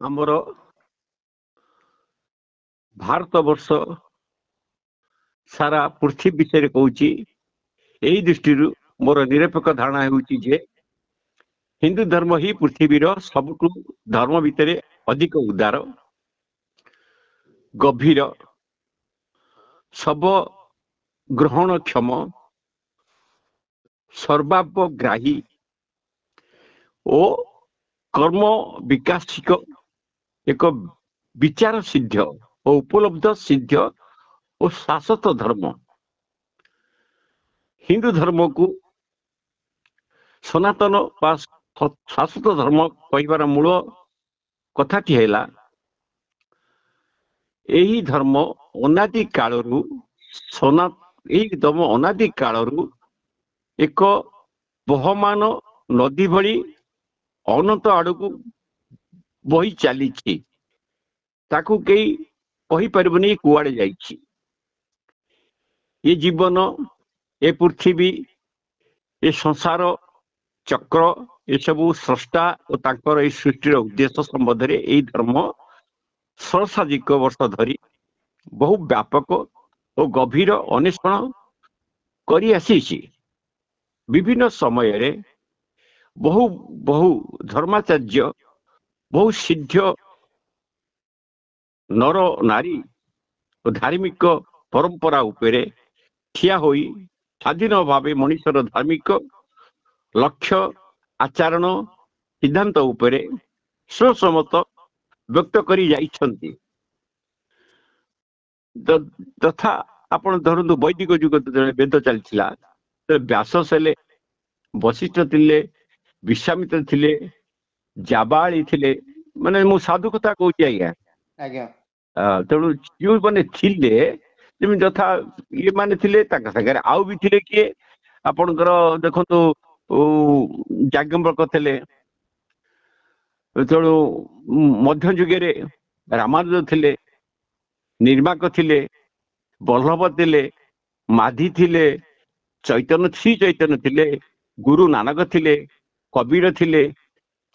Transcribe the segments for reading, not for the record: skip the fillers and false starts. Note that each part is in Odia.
ଆମର ଭାରତ ବର୍ଷ ସାରା ପୃଥିବୀ ବିଷୟରେ କହୁଛି। ଏହି ଦୃଷ୍ଟିରୁ ମୋର ନିରପେକ୍ଷ ଧାରଣା ହେଉଛି ଯେ ହିନ୍ଦୁ ଧର୍ମ ହିଁ ପୃଥିବୀର ସବୁଠୁ ଧର୍ମ ଭିତରେ ଅଧିକ ଉଦାର, ଗଭୀର, ସବ ଗ୍ରହଣକ୍ଷମ, ସର୍ବାବଗ୍ରାହୀ ଓ କର୍ମ ବିକାଶିକ ଏକ ବିଚାର ସିଦ୍ଧ ଓ ଉପଲବ୍ଧ ସିଦ୍ଧ ଓ ଶାଶ୍ୱତ ଧର୍ମ। ହିନ୍ଦୁ ଧର୍ମକୁ ସନାତନ ବା ଶାଶ୍ୱତ ଧର୍ମ କହିବାର ମୂଳ କଥାଟି ହେଲା ଏହି ଧର୍ମ ଅନାଦି କାଳରୁ ଏହି ଧର୍ମ ଅନାଦି କାଳରୁ ଏକ ବହମାନ ନଦୀ ଭଳି ଅନନ୍ତ ଆଡକୁ ବହି ଚାଲିଛି। ତାକୁ କେହି କହିପାରିବନି କୁଆଡେ ଯାଇଛି। ଏ ଜୀବନ, ଏ ପୃଥିବୀ, ଏ ସଂସାର ଚକ୍ର, ଏସବୁ ସ୍ରଷ୍ଟା ଓ ତାଙ୍କର ଏହି ସୃଷ୍ଟିର ଉଦ୍ଦେଶ୍ୟ ସମ୍ବନ୍ଧରେ ଏହି ଧର୍ମ ସହସ୍ରାଧିକ ବର୍ଷ ଧରି ବହୁ ବ୍ୟାପକ ଓ ଗଭୀର ଅନ୍ୱେଷଣ କରି ଆସିଛି। ବିଭିନ୍ନ ସମୟରେ ବହୁ ବହୁ ଧର୍ମାଚାର୍ଯ୍ୟ, ବହୁ ସିଦ୍ଧ ନର ନାରୀ ଓ ଧାର୍ମିକ ପରମ୍ପରା ଉପରେ ଠିଆ ହୋଇ ସ୍ୱାଧୀନ ଭାବେ ମଣିଷର ଧାର୍ମିକ ଲକ୍ଷ୍ୟ, ଆଚରଣ, ସିଦ୍ଧାନ୍ତ ଉପରେ ସ୍ୱସମତ ବ୍ୟକ୍ତ କରି ଯାଇଛନ୍ତି। ତଥା ଆପଣ ଧରନ୍ତୁ ବୈଦିକ ଯୁଗ ବେଦ ଚାଲିଥିଲା, ବ୍ୟାସ ଥିଲେ, ବଶିଷ୍ଠ ଥିଲେ, ବିଶ୍ୱାମିତ୍ର ଥିଲେ, ଜାବାଳି ଥିଲେ, ମାନେ ମୁଁ ସାଧୁ କଥା କହୁଛି ଆଜ୍ଞା। ଆଜ୍ଞା ତେଣୁ ଯେଉଁମାନେ ଥିଲେ, ଯେମିତି ଯଥା ଇଏ ମାନେ ଥିଲେ, ତାଙ୍କ ସାଙ୍ଗରେ ଆଉ ବି ଥିଲେ କିଏ ଆପଣଙ୍କର ଦେଖନ୍ତୁ ଯାଜ୍ଞବଲ୍କ ଥିଲେ। ତେଣୁ ମଧ୍ୟଯୁଗରେ ରାମାନୁଜ ଥିଲେ, ନିର୍ମାକ ଥିଲେ, ବଲ୍ଲଭ ଥିଲେ, ମାଧି ଥିଲେ, ଶ୍ରୀ ଚୈତନ୍ୟ ଥିଲେ, ଗୁରୁ ନାନକ ଥିଲେ, କବୀର ଥିଲେ,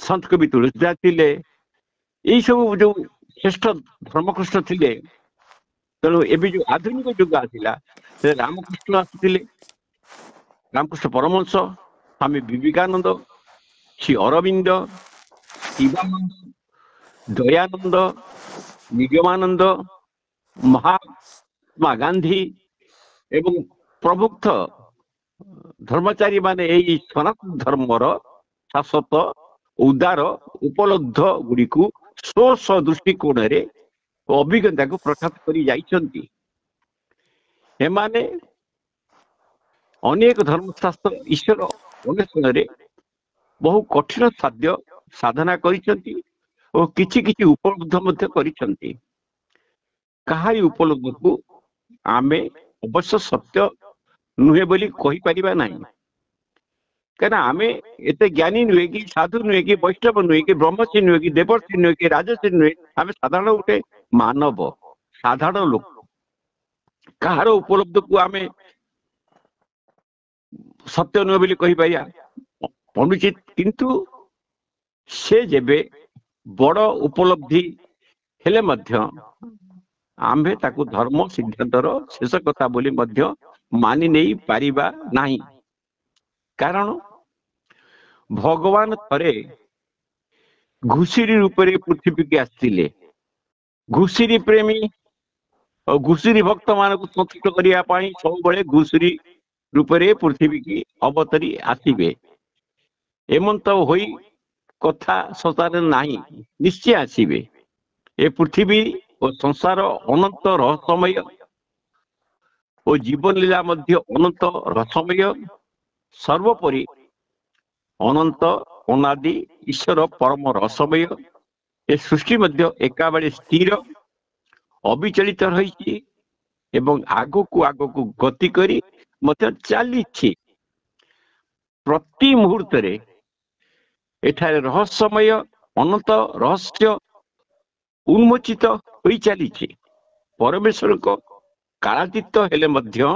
ସନ୍ଥ କବି ତୁଳସୀଦାସ ଥିଲେ। ଏଇ ସବୁ ଯୋଉ ଶ୍ରେଷ୍ଠ ଧର୍ମକୃଷ୍ଣ ଥିଲେ। ତେଣୁ ଏବେ ଯୋଉ ଆଧୁନିକ ଯୁଗ ଆସିଲା, ସେ ରାମକୃଷ୍ଣ ଆସିଥିଲେ, ରାମକୃଷ୍ଣ ପରମହଂସ, ସ୍ୱାମୀ ବିବେକାନନ୍ଦ, ଶ୍ରୀ ଅରବିନ୍ଦ, ଶିବାନନ୍ଦ, ଦୟାନନ୍ଦ, ନିଗମାନନ୍ଦ, ମହାତ୍ମା ଗାନ୍ଧୀ ଏବଂ ପ୍ରମୁଖ ଧର୍ମଚାରୀ ମାନେ ଏଇ ସନାତନ ଧର୍ମର ଶାଶ୍ୱତ ଉଦାର ଉପଲବ୍ଧ ଗୁଡ଼ିକୁ ସ୍ୱ ଦୃଷ୍ଟିକୋଣରେ ଅଭିଜ୍ଞତାକୁ ପ୍ରକାଶ କରି ଯାଇଛନ୍ତି। ଏମାନେ ଅନେକ ଧର୍ମଶାସ୍ତ୍ର ଈଶ୍ୱର ଅନ୍ୱେଷଣରେ ବହୁ କଠିନ ସାଧ୍ୟ ସାଧନା କରିଛନ୍ତି ଓ କିଛି କିଛି ଉପଲବ୍ଧ ମଧ୍ୟ କରିଛନ୍ତି। କାହାରି ଉପଲବ୍ଧକୁ ଆମେ ଅବଶ୍ୟ ସତ୍ୟ ନୁହେଁ ବୋଲି କହିପାରିବା ନାହିଁ। କାହିଁକିନା ଆମେ ଏତେ ଜ୍ଞାନୀ ନୁହେଁ କି, ସାଧୁ ନୁହେଁ କି, ବୈଷ୍ଣବ ନୁହେଁ କି, ବ୍ରହ୍ମର୍ଷି ନୁହେଁ କି, ଦେବର୍ଷି ନୁହେଁ କି, ରାଜର୍ଷି ନୁହେଁ। ଆମେ ସାଧାରଣ ଗୋଟେ ମାନବ, ସାଧାରଣ ଲୋକ। କାହାର ଉପଲବ୍ଧକୁ ଆମେ ସତ୍ୟ ନୁହେଁ ବୋଲି କହିପାରିବା ଅନୁଚିତ। କିନ୍ତୁ ସେ ଯେବେ ବଡ ଉପଲବ୍ଧି ହେଲେ ମଧ୍ୟ ଆମ୍ଭେ ତାକୁ ଧର୍ମ ସିଦ୍ଧାନ୍ତର ଶେଷ କଥା ବୋଲି ମଧ୍ୟ ମାନି ନେଇ ପାରିବା ନାହିଁ। କାରଣ ଭଗବାନ ଥରେ ଘୁଷୁରୀ ରୂପରେ ପୃଥିବୀକି ଆସିଥିଲେ। ଘୁଷୁରୀ ପ୍ରେମୀ ଓ ଘୁଷୁରୀ ଭକ୍ତ ମାନଙ୍କୁ ସନ୍ତୁଷ୍ଟ କରିବା ପାଇଁ ସବୁବେଳେ ଘୁଷୁରୀ ରୂପରେ ପୃଥିବୀକି ଅବତରି ଆସିବେ। ଏମନ୍ତ ହୋଇ କଥା ସଂସାରରେ ନାହିଁ, ନିଶ୍ଚୟ ଆସିବେ। ଏ ପୃଥିବୀ ଓ ସଂସାର ଅନନ୍ତ ରହସ୍ୟମୟ ଓ ଜୀବନ ଲୀଳା ମଧ୍ୟ ଅନନ୍ତ ରହସ୍ୟମୟ। ସର୍ବୋପରି ଅନନ୍ତ ଅନାଦି ଈଶ୍ୱର ପରମ ରହସ୍ୟମୟ। ଏ ସୃଷ୍ଟି ମଧ୍ୟ ଏକାବେଳେ ସ୍ଥିର, ଅବିଚଳିତ ରହିଛି ଏବଂ ଆଗକୁ ଆଗକୁ ଗତି କରି ମଧ୍ୟ ଚାଲିଛି। ପ୍ରତି ମୁହୂର୍ତ୍ତରେ ଏଠାରେ ରହସ୍ୟମୟ ଅନନ୍ତ ରହସ୍ୟ ଉନ୍ମୋଚିତ ହୋଇ ଚାଲିଛି। ପରମେଶ୍ୱରଙ୍କ କାଳାତୀତ ହେଲେ ମଧ୍ୟ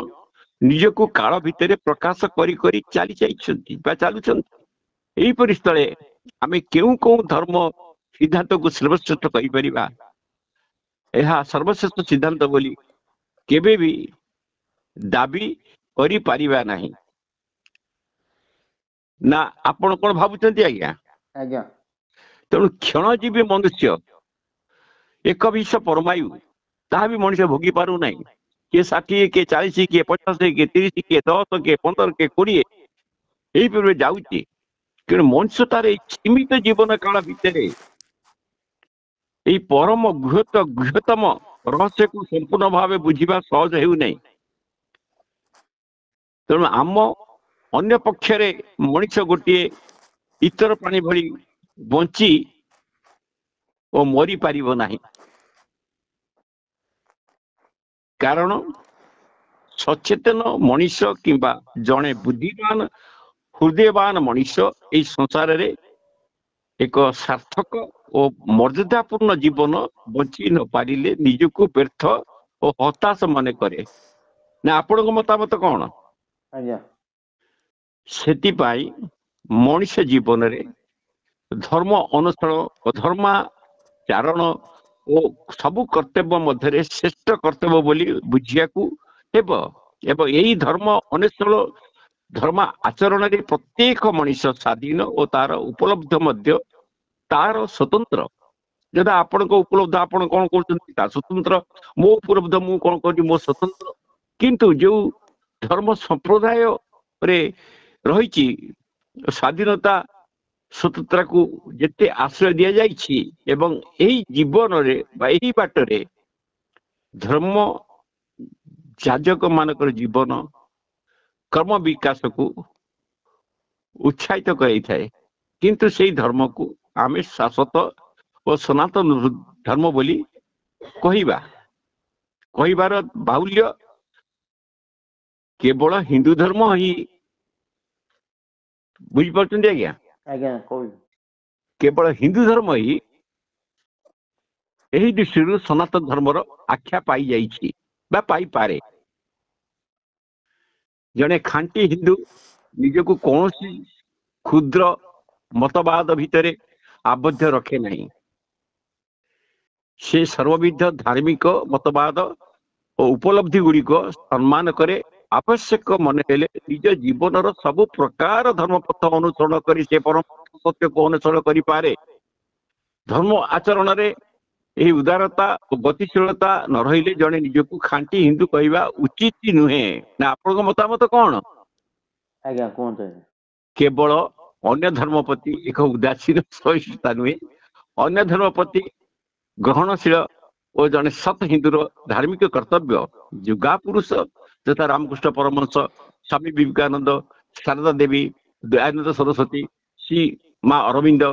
ନିଜକୁ କାଳ ଭିତରେ ପ୍ରକାଶ କରି କରି ଚାଲି ଯାଇଛନ୍ତି ବା ଚାଲୁଛନ୍ତି। ଏହିପରି ସ୍ଥଳେ ଆମେ କେଉଁ କେଉଁ ଧର୍ମ ସିଦ୍ଧାନ୍ତକୁ ସର୍ବଶ୍ରେଷ୍ଠ କହିପାରିବା, ଏହା ସର୍ବଶ୍ରେଷ୍ଠ ସିଦ୍ଧାନ୍ତ ବୋଲି କେବେ ବି ଦାବି କରିପାରିବା ନାହିଁ। ନା ଆପଣ କଣ ଭାବୁଛନ୍ତି ଆଜ୍ଞା? ଆଜ୍ଞା ତେଣୁ କ୍ଷଣଜୀବୀ ମନୁଷ୍ୟ ଏକ ବିଷ ପରମାୟୁ, ତାହା ବି ମଣିଷ ଭୋଗି ପାରୁନାହିଁ। କିଏ 60, କିଏ 40, କିଏ 50, କିଏ 30, କିଏ 10, କିଏ 15, କିଏ 20 ଏହିପରି ଯାଉଛି। କିନ୍ତୁ ମଣିଷ ତାର ଏଇ ସୀମିତ ଜୀବନ କାଳ ଭିତରେ ଏଇ ପରମ ବୃହତ୍ତମ ରହସ୍ୟକୁ ସମ୍ପୂର୍ଣ୍ଣ ଭାବେ ବୁଝିବା ସହଜ ହେଉନାହିଁ। ତେଣୁ ଆମ ଅନ୍ୟ ପକ୍ଷରେ ମଣିଷ ଗୋଟିଏ ଇତର ପ୍ରାଣୀ ଭଳି ବଞ୍ଚି ଓ ମରିପାରିବ ନାହିଁ। କାରଣ ସଚେତନ ମଣିଷ କିମ୍ବା ଜଣେ ବୁଦ୍ଧିମାନ ହୃଦୟବାନ ମଣିଷ ଏଇ ସଂସାରରେ ଏକ ସାର୍ଥକ ଓ ମର୍ଯ୍ୟାଦାପୂର୍ଣ୍ଣ ଜୀବନ ବଞ୍ଚି ନ ପାରିଲେ ନିଜକୁ ବ୍ୟର୍ଥ ଓ ହତାଶ ମନେ କରେ। ନା ଆପଣଙ୍କ ମତାମତ କଣ? ଆଜ୍ଞା ସେଥିପାଇଁ ମଣିଷ ଜୀବନରେ ଧର୍ମ ଅନୁସରଣ ଓ ଧର୍ମାଚାରଣ ଓ ସବୁ କର୍ତ୍ତବ୍ୟ ମଧ୍ୟରେ ଶ୍ରେଷ୍ଠ କର୍ତ୍ତବ୍ୟ ବୋଲି ବୁଝିବାକୁ ହେବ। ଏବଂ ଏହି ଧର୍ମ ଅନୁସରଣ ଧର୍ମ ଆଚରଣରେ ପ୍ରତ୍ୟେକ ମଣିଷ ସ୍ୱାଧୀନ ଓ ତାର ଉପଲବ୍ଧ ମଧ୍ୟ ତାର ସ୍ୱତନ୍ତ୍ର। ଯଥା ଆପଣଙ୍କ ଉପଲବ୍ଧ ଆପଣ କଣ କରୁଛନ୍ତି ତା ସ୍ୱତନ୍ତ୍ର, ମୋ ଉପଲବ୍ଧ ମୁଁ କଣ କରୁଛି ମୋ ସ୍ୱତନ୍ତ୍ର। କିନ୍ତୁ ଯୋଉ ଧର୍ମ ସମ୍ପ୍ରଦାୟରେ ରହିଛି ସ୍ୱାଧୀନତା ସ୍ୱତନ୍ତ୍ରକୁ ଯେତେ ଆଶ୍ରୟ ଦିଆଯାଇଛି ଏବଂ ଏହି ଜୀବନରେ ବା ଏହି ବାଟରେ ଧର୍ମ ଯାଜକ ମାନଙ୍କର ଜୀବନ କର୍ମ ବିକାଶକୁ ଉତ୍ସାହିତ କରାଇଥାଏ। କିନ୍ତୁ ସେଇ ଧର୍ମକୁ ଆମେ ଶାଶ୍ୱତ ଓ ସନାତନ ଧର୍ମ ବୋଲି କହିବାର ବାହୁଲ୍ୟ କେବଳ ହିନ୍ଦୁ ଧର୍ମ ହିଁ, ବୁଝିପାରୁଛନ୍ତି ଆଜ୍ଞା? ଆଜ୍ଞା କହୁଛି କେବଳ ହିନ୍ଦୁ ଧର୍ମ ହିଁ ଏହି ଦୃଷ୍ଟିରୁ ସନାତନ ଧର୍ମର ଆଖ୍ୟା ପାଇଯାଇଛି ବା ପାଇପାରେ। ଜଣେ ଖାଣ୍ଟି ହିନ୍ଦୁ ନିଜକୁ କୌଣସି କ୍ଷୁଦ୍ର ମତବାଦ ଭିତରେ ଆବଦ୍ଧ ରଖେ ନାହିଁ। ସେ ସର୍ବବିଧ ଧାର୍ମିକ ମତବାଦ ଓ ଉପଲବ୍ଧି ଗୁଡ଼ିକ ସମ୍ମାନ କରେ। ଆବଶ୍ୟକ ମନେ ହେଲେ ନିଜ ଜୀବନର ସବୁ ପ୍ରକାର ଧର୍ମପଥ ଅନୁସରଣ କରି ସେ ପରମ ସତ୍ୟକୁ ଅନୁସରଣ କରିପାରେ। ଧର୍ମ ଆଚରଣରେ ଏହି ଉଦାରତା ଓ ଗତିଶୀଳତା ନ ରହିଲେ ଜଣେ ନିଜକୁ ଖାଣ୍ଟି ହିନ୍ଦୁ କହିବା ଉଚିତ ନୁହେଁ। ନା ଆପଣଙ୍କ ମତାମତ କଣ? ଆଜ୍ଞା କୁହନ୍ତୁ ଆଜ୍ଞା। କେବଳ ଅନ୍ୟ ଧର୍ମ ପ୍ରତି ଏକ ଉଦାସୀନ ସହିଷ୍ଣୁତା ନୁହେଁ, ଅନ୍ୟ ଧର୍ମ ପ୍ରତି ଗ୍ରହଣଶୀଳ ଓ ଜଣେ ସତ୍ ହିନ୍ଦୁର ଧାର୍ମିକ କର୍ତ୍ତବ୍ୟ। ଯୁଗା ପୁରୁଷ ଯଥା ରାମକୃଷ୍ଣ ପରମହଂସ, ସ୍ୱାମୀ ବିବେକାନନ୍ଦ, ଶାରଦା ଦେବୀ, ଦୟାନନ୍ଦ ସରସ୍ୱତୀ, ଶ୍ରୀ ମା ଅରବିନ୍ଦ,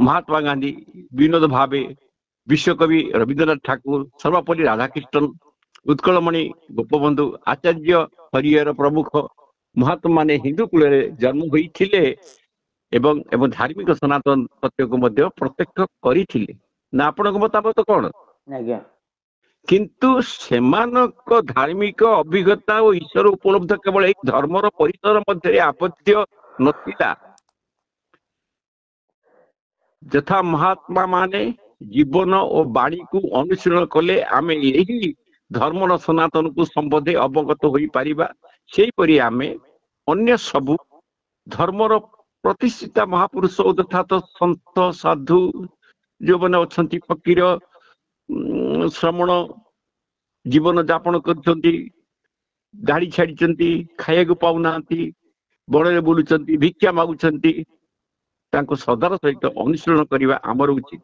ମହାତ୍ମା ଗାନ୍ଧୀ, ବିନୋଦ ଭାବେ, ବିଶ୍ୱକବି ରବୀନ୍ଦ୍ରନାଥ ଠାକୁର, ସର୍ବପଲ୍ଲୀ ରାଧାକୃଷ୍ଣନ, ଉତ୍କଳମଣି ଗୋପବନ୍ଧୁ, ଆଚାର୍ଯ୍ୟ ହରିହର ପ୍ରମୁଖ ମହାତ୍ମା ମାନେ ହିନ୍ଦୁ କୂଳରେ ଜନ୍ମ ହୋଇଥିଲେ ଏବଂ ଧାର୍ମିକ ସନାତନ ସତ୍ୟକୁ ମଧ୍ୟ ପ୍ରତ୍ୟକ୍ଷ କରିଥିଲେ। ନା ଆପଣଙ୍କ ମତାମତ କଣ? ଆଜ୍ଞା କିନ୍ତୁ ସେମାନଙ୍କ ଧାର୍ମିକ ଅଭିଜ୍ଞତା ଓ ଈଶ୍ୱର ଉପଲବ୍ଧ କେବଳ ଏହି ଧର୍ମର ପରିସର ମଧ୍ୟରେ ଆବଦ୍ଧ ନଥିଲା। ଯଥା ମହାତ୍ମା ମାନେ ଜୀବନ ଓ ବାଣୀକୁ ଅନୁଶୀଳନ କଲେ ଆମେ ଏହି ଧର୍ମର ସନାତନକୁ ସମ୍ବନ୍ଧେ ଅବଗତ ହୋଇପାରିବା। ସେହିପରି ଆମେ ଅନ୍ୟ ସବୁ ଧର୍ମର ପ୍ରତିଷ୍ଠିତ ମହାପୁରୁଷ ଯଥାର୍ଥ ସନ୍ଥ ସାଧୁ ଯୋଉମାନେ ଅଛନ୍ତି, ଫକୀର ଶ୍ରମଣ ଜୀବନ ଯାପନ କରୁଛନ୍ତି, ଦାଢି ଛାଡିଛନ୍ତି, ଖାଇବାକୁ ପାଉନାହାନ୍ତି, ବଣରେ ବୁଲୁଛନ୍ତି, ଭିକ୍ଷା ମାଗୁଛନ୍ତି, ତାଙ୍କୁ ଶ୍ରଦ୍ଧାର ସହିତ ଅନୁଶୀଳନ କରିବା ଆମର ଉଚିତ।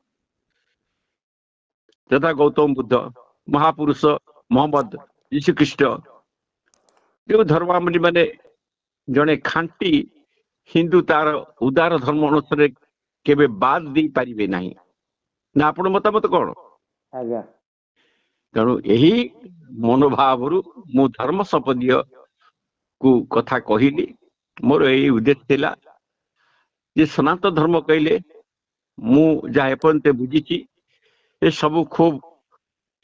ଯଥା ଗୌତମ ବୁଦ୍ଧ, ମହାପୁରୁଷ ମହମ୍ମଦ, ଯୀଶୁଖ୍ରୀଷ୍ଟ, ଯୋଉ ଧର୍ମାବଲମ୍ବୀ ମାନେ ଜଣେ ଖାଣ୍ଟି ହିନ୍ଦୁ ତାର ଉଦାର ଧର୍ମ ଅନୁସାରେ କେବେ ବାଦ ଦେଇ ପାରିବେ ନାହିଁ। ନା ଆପଣ ମତାମତ କଣ? ଆଜ୍ଞା ତେଣୁ ଏହି ମନୋଭାବରୁ ମୁଁ ଧର୍ମ ସମ୍ବନ୍ଧୀୟ କୁ କଥା କହିଲି। ମୋର ଏହି ଉଦ୍ଦେଶ୍ୟ ଥିଲା ଯେ ସନାତନ ଧର୍ମ କହିଲେ ମୁଁ ଯାହା ଏପର୍ଯ୍ୟନ୍ତ ବୁଝିଛି ଏସବୁ ଖୁବ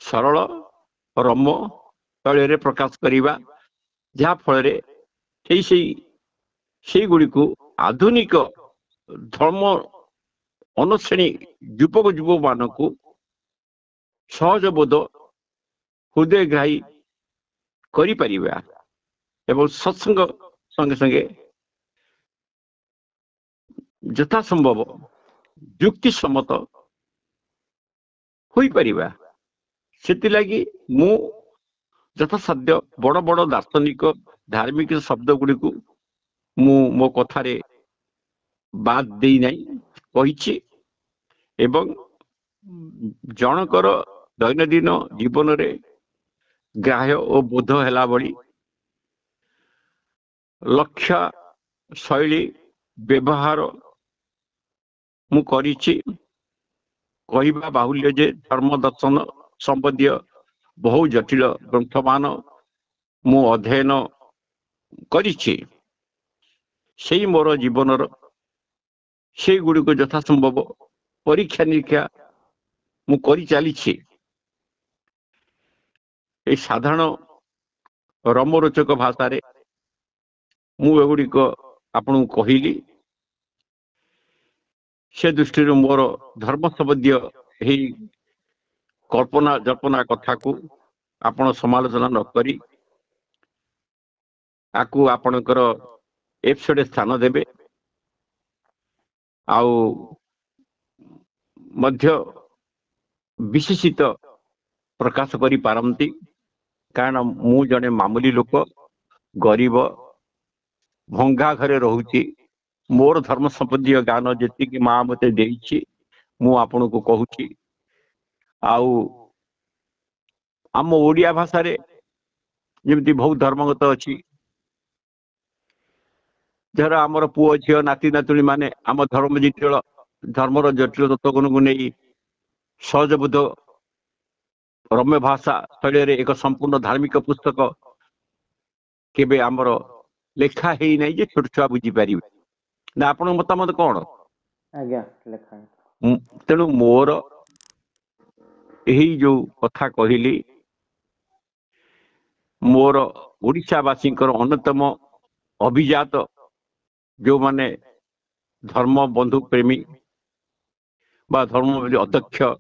ସରଳ ରମ ଶୈଳୀରେ ପ୍ରକାଶ କରିବା, ଯାହା ଫଳରେ ସେଇଗୁଡ଼ିକୁ ଆଧୁନିକ ଧର୍ମ ଅନଶ୍ରେଣୀ ଯୁବକ ଯୁବ ମାନଙ୍କୁ ସହଜ ବୋଧ ହୃଦୟଗ୍ରାହୀ କରିପାରିବା ଏବଂ ସତ୍ସଙ୍ଗ ସଙ୍ଗେ ସଙ୍ଗେ ଯଥା ସମ୍ଭବ ଯୁକ୍ତି ସମ୍ମତ ହୋଇପାରିବା। ସେଥିଲାଗି ମୁଁ ଯଥାସାଧ୍ୟ ବଡ଼ ବଡ଼ ଦାର୍ଶନିକ ଧାର୍ମିକ ଶବ୍ଦ ଗୁଡ଼ିକୁ ମୁଁ ମୋ କଥାରେ ବାଦ ଦେଇନାହିଁ କହିଛି ଏବଂ ଜଣଙ୍କର ଦୈନନ୍ଦିନ ଜୀବନରେ ଗ୍ରାହ୍ୟ ଓ ବୋଧ ହେଲା ଭଳି ଲକ୍ଷ୍ୟ ଶୈଳୀ ବ୍ୟବହାର ମୁଁ କରିଛି। କହିବା ବାହୁଲ୍ୟ ଯେ ଧର୍ମ ଦର୍ଶନ ସମ୍ବନ୍ଧୀୟ ବହୁ ଜଟିଳ ଗ୍ରନ୍ଥମାନ ମୁଁ ଅଧ୍ୟୟନ କରିଛି। ସେଇ ମୋର ଜୀବନର ସେଇଗୁଡ଼ିକୁ ଯଥାସମ୍ଭବ ପରୀକ୍ଷା ନିରୀକ୍ଷା ମୁଁ କରିଚାଲିଛି। ଏଇ ସାଧାରଣ ରମରୋଚକ ଭାଷାରେ ମୁଁ ଏଗୁଡ଼ିକ ଆପଣଙ୍କୁ କହିଲି। ସେ ଦୃଷ୍ଟିରୁ ମୋର ଧର୍ମ ସମ୍ବନ୍ଧୀୟ ଏହି କଳ୍ପନା ଜଳ୍ପନା କଥାକୁ ଆପଣ ସମାଲୋଚନା ନ କରି ଆକୁ ଆପଣଙ୍କର ଏପିସୋଡରେ ସ୍ଥାନ ଦେବେ ଆଉ ମଧ୍ୟ ବିଶେଷିତ ପ୍ରକାଶ କରିପାରନ୍ତି। କାରଣ ମୁଁ ଜଣେ ମାମୁଲି ଲୋକ, ଗରିବ, ଭଙ୍ଗା ଘରେ ରହୁଛି। ମୋର ଧର୍ମ ସମ୍ବନ୍ଧୀୟ ଜ୍ଞାନ ଯେତିକି ମା ମତେ ଦେଇଛି ମୁଁ ଆପଣଙ୍କୁ କହୁଛି। ଆଉ ଆମ ଓଡ଼ିଆ ଭାଷାରେ ଯେମିତି ବହୁତ ଧର୍ମଗତ ଅଛି, ଯାହାର ଆମର ପୁଅ ଝିଅ ନାତି ନାତୁଣୀ ମାନେ ଆମ ଧର୍ମର ଜଟିଳ ତତ୍ତ୍ୱକୁ ନେଇ ସହଜବୋଧ ରମ୍ୟ ଭାଷା ଶୈଳୀରେ ଏକ ସମ୍ପୂର୍ଣ୍ଣ ଧାର୍ମିକ ପୁସ୍ତକ କେବେ ଆମର ଲେଖା ହେଇନାହିଁ ଯେ ଛୋଟ ଛୁଆ ବୁଝିପାରିବେ। ନା ଆପଣଙ୍କ ମତାମତ କଣ? ଆଜ୍ଞା ଲେଖା ତେଣୁ ମୋର ଏହି ଯୋଉ କଥା କହିଲି, ମୋର ଓଡ଼ିଶାବାସୀଙ୍କର ଅନ୍ୟତମ ଅଭିଜାତ ଯୋଉମାନେ ଧର୍ମ ବନ୍ଧୁ ପ୍ରେମୀ ବା ଧର୍ମ ଅଧ୍ୟକ୍ଷ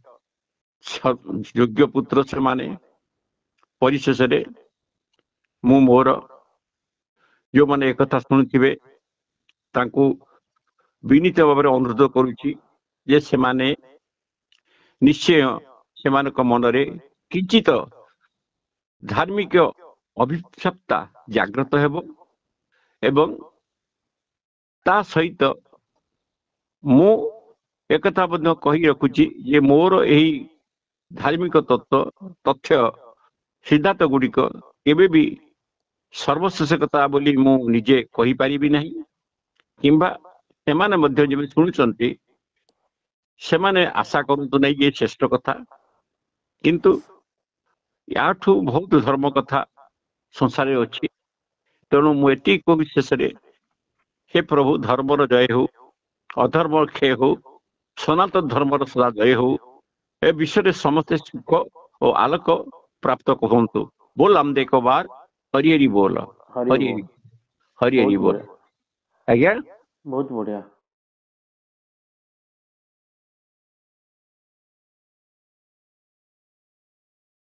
ଯୋଗ୍ୟ ପୁତ୍ର ସେମାନେ ପରିଶେଷରେ ମୁଁ ମୋର ଯୋଉମାନେ ଏକଥା ଶୁଣୁଥିବେ ତାଙ୍କୁ ବିନୀତ ଭାବରେ ଅନୁରୋଧ କରୁଛି ଯେ ସେମାନେ ନିଶ୍ଚୟ ସେମାନଙ୍କ ମନରେ କିଞ୍ଚିତ ଧାର୍ମିକ ଅଭିଷପ୍ତା ଜାଗ୍ରତ ହେବ ଏବଂ ତା ସହିତ ମୁଁ ଏକଥା ମଧ୍ୟ କହି ରଖୁଛି ଯେ ମୋର ଏହି ଧାର୍ମିକ ତଥ୍ୟ ସିଦ୍ଧାନ୍ତ ଗୁଡ଼ିକ କେବେ ବି ସର୍ବଶେଷ କଥା ବୋଲି ମୁଁ ନିଜେ କହିପାରିବି ନାହିଁ କିମ୍ବା ସେମାନେ ମଧ୍ୟ ଯେବେ ଶୁଣୁଛନ୍ତି ସେମାନେ ଆଶା କରନ୍ତୁ ନାହିଁ ଯେ ଶ୍ରେଷ୍ଠ କଥା। କିନ୍ତୁ ୟାଠୁ ବହୁତ ଧର୍ମ କଥା ସଂସାରରେ ଅଛି। ତେଣୁ ମୁଁ ଏତିକି କବି ଶେଷରେ, ହେ ପ୍ରଭୁ ଧର୍ମର ଜୟ ହେଉ, ଅଧର୍ମର କ୍ଷୟ ହେଉ, ସନାତନ ଧର୍ମର ସଦା ଜୟ ହେଉ, ଏ ବିଶ୍ୱରେ ସମସ୍ତେ ସୁଖ ଓ ଆଲୋକ ପ୍ରାପ୍ତ କରନ୍ତୁ। ବୋଲ ଆମଦେ ଏକ ବାର ହରି ହରି ବୋଲ, ହରି ହରି ବହୁତ ବୋଲ। ବଢିଆ ଆଜ୍ଞା ବହୁତ ବଢିଆ।